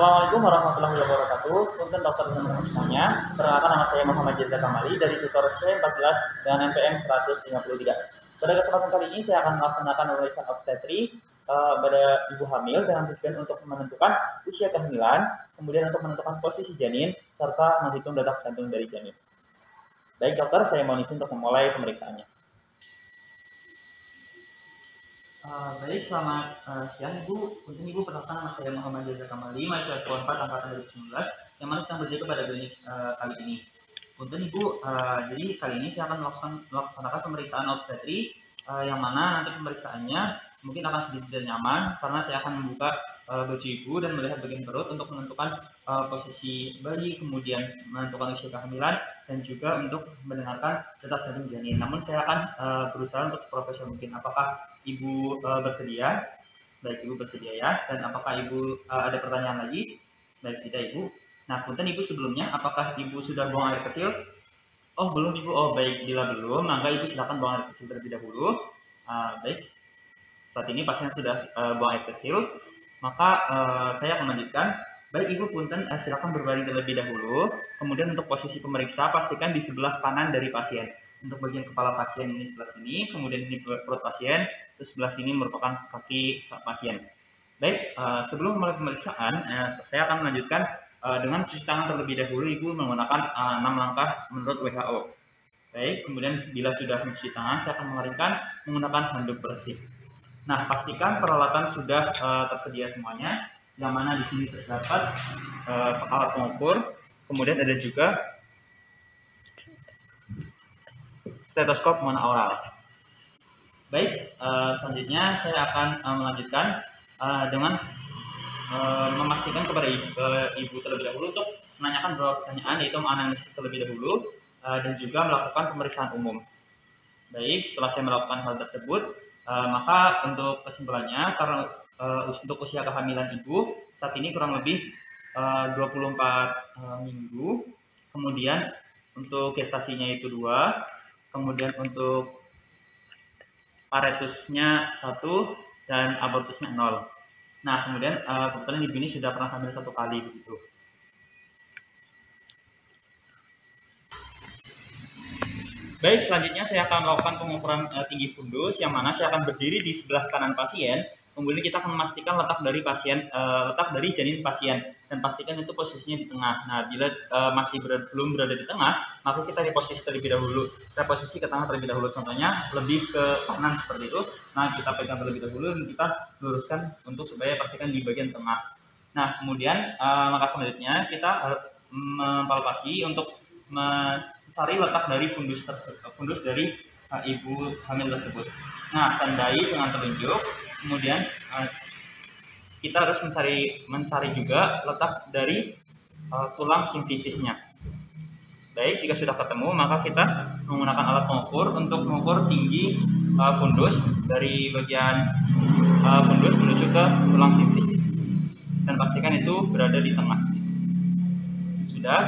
Assalamualaikum warahmatullahi wabarakatuh. Punten dokter teman-teman semuanya. Perkenalkan, nama saya Muhammad Jazza Kamali dari tutor C14 dengan NPM 153. Pada kesempatan kali ini saya akan melaksanakan pemeriksaan obstetri pada ibu hamil dengan tujuan untuk menentukan usia kehamilan, kemudian untuk menentukan posisi janin, serta menghitung detak jantung dari janin. Baik dokter, saya mohon izin untuk memulai pemeriksaannya. Baik, selamat siang Ibu. Untuk Ibu, perkenalkan, nama saya Muhammad Jazza Kamali, mahasiswa 4 angkatan 2019 yang mana sedang berjaga pada klinik kali ini. Untuk Ibu, jadi kali ini saya akan melaksanakan pemeriksaan obstetri yang mana nanti pemeriksaannya mungkin akan sedikit tidak nyaman karena saya akan membuka baju Ibu dan melihat bagian perut untuk menentukan posisi bayi, kemudian menentukan usia kehamilan, dan juga untuk mendengarkan detak jantung janin. Namun saya akan berusaha untuk profesional mungkin. Apakah Ibu bersedia? Baik, Ibu bersedia ya. Dan apakah Ibu ada pertanyaan lagi? Baik, tidak Ibu. Nah, punten Ibu sebelumnya, apakah Ibu sudah buang air kecil? Oh, belum Ibu. Oh, baik. Bila belum, maka Ibu silakan buang air kecil terlebih dahulu. Baik. Saat ini pasien sudah buang air kecil, maka saya akan melanjutkan. Baik Ibu, punten silakan berbaring terlebih dahulu. Kemudian untuk posisi pemeriksa, pastikan di sebelah kanan dari pasien. Untuk bagian kepala pasien ini sebelah sini, kemudian ini perut pasien, terus sebelah sini merupakan kaki pasien. Baik, sebelum mulai pemeriksaan, saya akan melanjutkan dengan cuci tangan terlebih dahulu. Ibu menggunakan 6 langkah menurut WHO. Baik, kemudian bila sudah mencuci tangan, saya akan mengeringkan menggunakan handuk bersih. Nah, pastikan peralatan sudah tersedia semuanya, yang mana di sini terdapat alat pengukur, kemudian ada juga stetoskop monoaural. Baik, selanjutnya saya akan melanjutkan dengan memastikan kepada ibu terlebih dahulu untuk menanyakan beberapa pertanyaan, yaitu menganalisis terlebih dahulu dan juga melakukan pemeriksaan umum. Baik, setelah saya melakukan hal tersebut, maka untuk kesimpulannya, karena untuk usia kehamilan ibu saat ini kurang lebih 24 minggu, kemudian untuk gestasinya itu 2, kemudian untuk paretusnya 1 dan abortusnya 0. Nah, kemudian kebetulan ibu ini sudah pernah hamil 1 kali begitu. Baik, selanjutnya saya akan melakukan pengukuran tinggi fundus, yang mana saya akan berdiri di sebelah kanan pasien. Kemudian kita akan memastikan letak dari janin pasien, dan pastikan itu posisinya di tengah. Nah, bila masih belum berada di tengah, maka kita reposisi terlebih dahulu. Reposisi ke tengah terlebih dahulu, contohnya lebih ke kanan seperti itu. Nah, kita pegang terlebih dahulu dan kita luruskan untuk supaya pastikan di bagian tengah. Nah, kemudian langkah selanjutnya kita mempalpasi untuk mencari letak dari fundus dari ibu hamil tersebut. Nah, tandai dengan telunjuk. Kemudian kita harus mencari juga letak dari tulang simfisisnya. Baik, jika sudah ketemu, maka kita menggunakan alat pengukur untuk mengukur tinggi fundus dari bagian fundus menuju ke tulang simfisis, dan pastikan itu berada di tengah.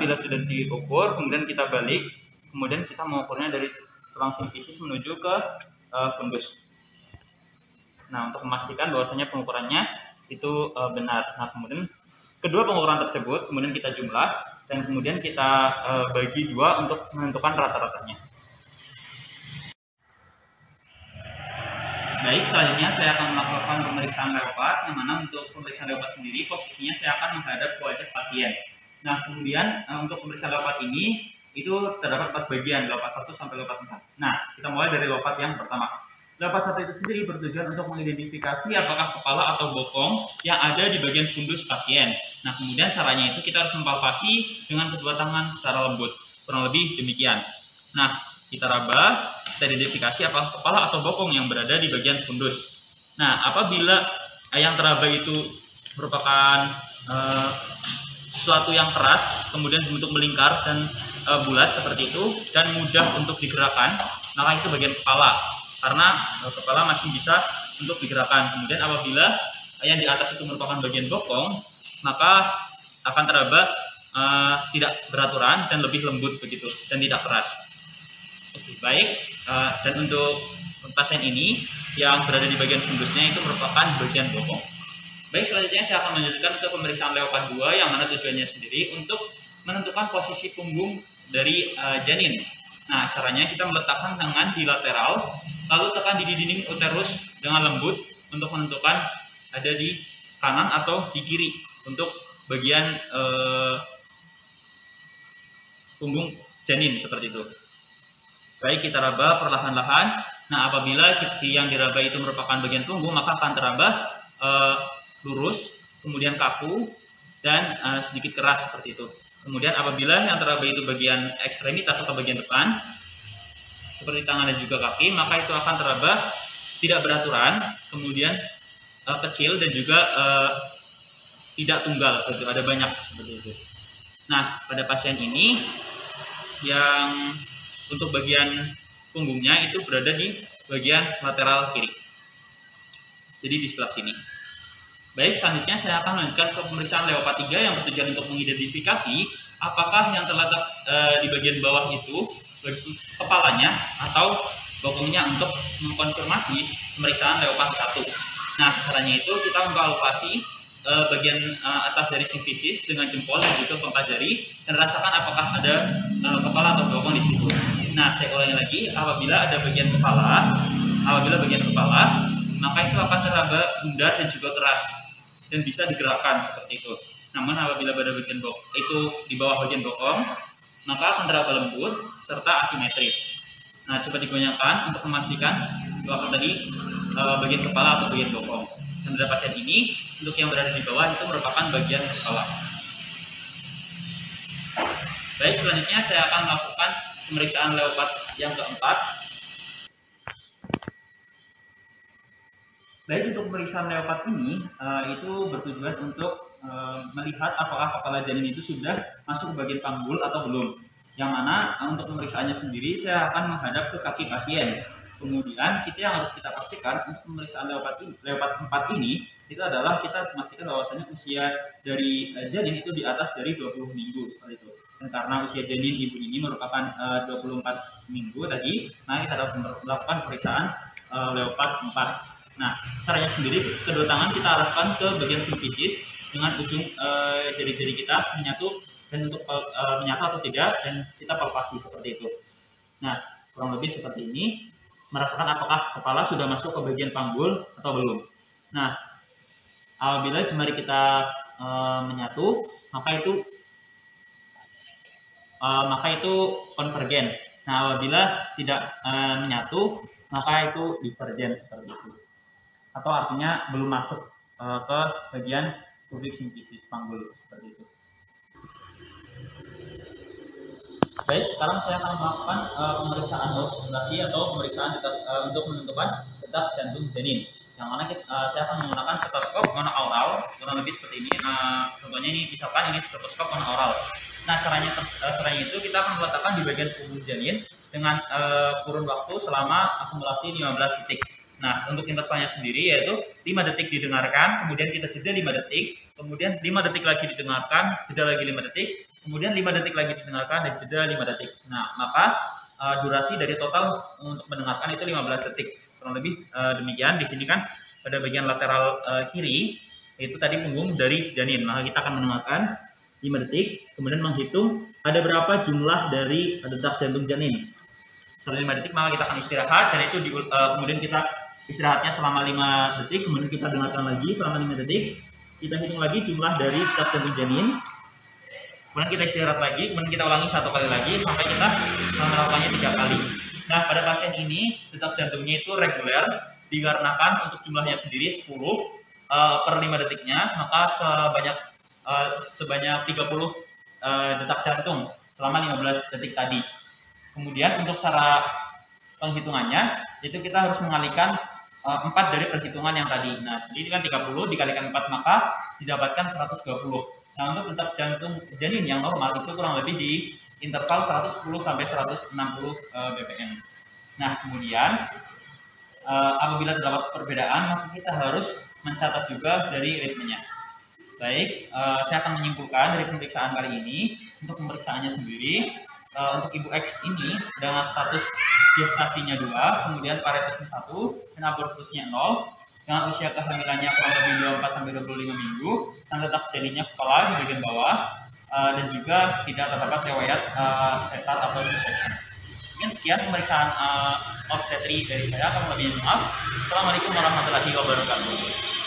Bila sudah diukur, kemudian kita balik, kemudian kita mengukurnya dari tulang simfisis menuju ke fundus. Nah, untuk memastikan bahwasanya pengukurannya itu benar. Nah, kemudian kedua pengukuran tersebut kemudian kita jumlah dan kemudian kita bagi 2 untuk menentukan rata-ratanya. Baik, selanjutnya saya akan melakukan pemeriksaan leopard, yang mana untuk pemeriksaan leopard sendiri posisinya saya akan menghadap ke wajah pasien. Nah, kemudian untuk pemeriksaan leopard ini itu terdapat 4 bagian, leopard 1 sampai leopard 4. Nah, kita mulai dari leopard yang pertama. Leopard 1 itu sendiri bertujuan untuk mengidentifikasi apakah kepala atau bokong yang ada di bagian fundus pasien. Nah, kemudian caranya itu kita harus mempalpasi dengan kedua tangan secara lembut, kurang lebih demikian. Nah, kita raba, kita identifikasi apakah kepala atau bokong yang berada di bagian fundus. Nah, apabila yang teraba itu merupakan sesuatu yang keras, kemudian bentuk melingkar dan bulat seperti itu, dan mudah untuk digerakkan, maka itu bagian kepala, karena kepala masih bisa untuk digerakkan. Kemudian apabila yang di atas itu merupakan bagian bokong, maka akan teraba tidak beraturan dan lebih lembut begitu, dan tidak keras. Oke, baik. Dan untuk pasien ini yang berada di bagian fundusnya itu merupakan bagian bokong. Baik, selanjutnya saya akan melanjutkan ke pemeriksaan leopard 2 yang mana tujuannya sendiri untuk menentukan posisi punggung dari janin. Nah, caranya kita meletakkan tangan di lateral, lalu tekan di dinding uterus dengan lembut untuk menentukan ada di kanan atau di kiri untuk bagian punggung janin seperti itu. Baik, kita raba perlahan-lahan. Nah, apabila yang diraba itu merupakan bagian punggung, maka akan teraba lurus, kemudian kaku, dan sedikit keras seperti itu. Kemudian apabila yang teraba itu bagian ekstremitas atau bagian depan, seperti tangan dan juga kaki, maka itu akan teraba tidak beraturan, kemudian kecil dan juga tidak tunggal seperti itu, ada banyak seperti itu. Nah, pada pasien ini yang untuk bagian punggungnya itu berada di bagian lateral kiri, jadi di sebelah sini. Baik, selanjutnya saya akan melanjutkan ke pemeriksaan leopard 3 yang bertujuan untuk mengidentifikasi apakah yang terletak di bagian bawah itu kepalanya atau bokongnya untuk mengkonfirmasi pemeriksaan leopard 1. Nah, caranya itu kita mempalpasi bagian atas dari simfisis dengan jempol dan juga pangkal jari dan rasakan apakah ada kepala atau bokong di situ. Nah, saya ulangi lagi, apabila bagian kepala, maka itu akan teraba bundar dan juga keras dan bisa digerakkan seperti itu. Namun apabila pada bagian bokong itu di bawah bagian bokong, maka akan teraba lembut serta asimetris. Nah, coba digunakan untuk memastikan bahwa tadi bagian kepala atau bagian bokong. Dan pada pasien ini, untuk yang berada di bawah itu merupakan bagian kepala. Baik, selanjutnya saya akan melakukan pemeriksaan leopard yang keempat. Baik, untuk pemeriksaan leopard ini itu bertujuan untuk melihat apakah kepala janin itu sudah masuk ke bagian panggul atau belum. Yang mana untuk pemeriksaannya sendiri saya akan menghadap ke kaki pasien. Kemudian yang harus kita pastikan untuk pemeriksaan leopard 4 ini itu adalah kita memastikan bahwasanya usia dari janin itu di atas dari 20 minggu seperti itu. Dan karena usia janin ibu ini merupakan 24 minggu tadi, nah kita dapat melakukan pemeriksaan leopard 4. Nah, caranya sendiri, kedua tangan kita arahkan ke bagian simfisis dengan ujung jari-jari kita menyatu, dan untuk menyatu atau tidak, dan kita palpasi seperti itu. Nah, kurang lebih seperti ini, merasakan apakah kepala sudah masuk ke bagian panggul atau belum. Nah, apabila jemari kita menyatu, maka itu konvergen. Nah, apabila tidak menyatu, maka itu divergen seperti itu. Atau artinya belum masuk ke bagian publik simfisis panggul seperti itu. Baik, sekarang saya akan melakukan pemeriksaan okulasi atau pemeriksaan untuk menentukan detak jantung janin. Yang mana saya akan menggunakan stetoskop monooral, kurang lebih seperti ini. Contohnya ini, misalkan ini stetoskop monooral. Nah, caranya itu kita akan meletakkan di bagian punggung janin dengan kurun waktu selama akumulasi 15 detik. Nah, untuk intervalnya sendiri yaitu 5 detik didengarkan, kemudian kita jeda 5 detik, kemudian 5 detik lagi didengarkan, jeda lagi 5 detik, kemudian 5 detik lagi didengarkan, dan jeda 5 detik. Nah, maka durasi dari total untuk mendengarkan itu 15 detik. Kurang lebih demikian. Di sini kan pada bagian lateral kiri, itu tadi punggung dari janin. Maka kita akan mendengarkan 5 detik, kemudian menghitung ada berapa jumlah dari detak jantung janin. Setelah 5 detik, maka kita akan istirahat, dan itu kemudian kita istirahatnya selama 5 detik, kemudian kita dengarkan lagi selama 5 detik, kita hitung lagi jumlah dari detak jantung janin, kemudian kita istirahat lagi, kemudian kita ulangi 1 kali lagi sampai kita melakukannya 3 kali. Nah, pada pasien ini detak jantungnya itu reguler, dikarenakan untuk jumlahnya sendiri 10 per 5 detiknya, maka sebanyak 30 detak jantung selama 15 detik tadi. Kemudian untuk cara penghitungannya, itu kita harus mengalihkan 4 dari perhitungan yang tadi. Nah, ini kan 30 dikalikan 4, maka didapatkan 120. Nah, untuk detak jantung janin yang normal itu kurang lebih di interval 110 sampai 160 bpm. Nah, kemudian apabila terdapat perbedaan, maka kita harus mencatat juga dari ritmenya. Baik, saya akan menyimpulkan dari pemeriksaan kali ini. Untuk pemeriksaannya sendiri, untuk ibu X ini dengan status gestasinya 2, kemudian paretisnya 1, dan abortusnya 0, dengan usia kehamilannya kurang lebih 24 sampai 25 minggu, dan letak janinnya kepala di bagian bawah, dan juga tidak terdapat riwayat sesar atau C-section. Mungkin sekian pemeriksaan obstetri dari saya. Kurang lebih maaf. Assalamualaikum warahmatullahi wabarakatuh.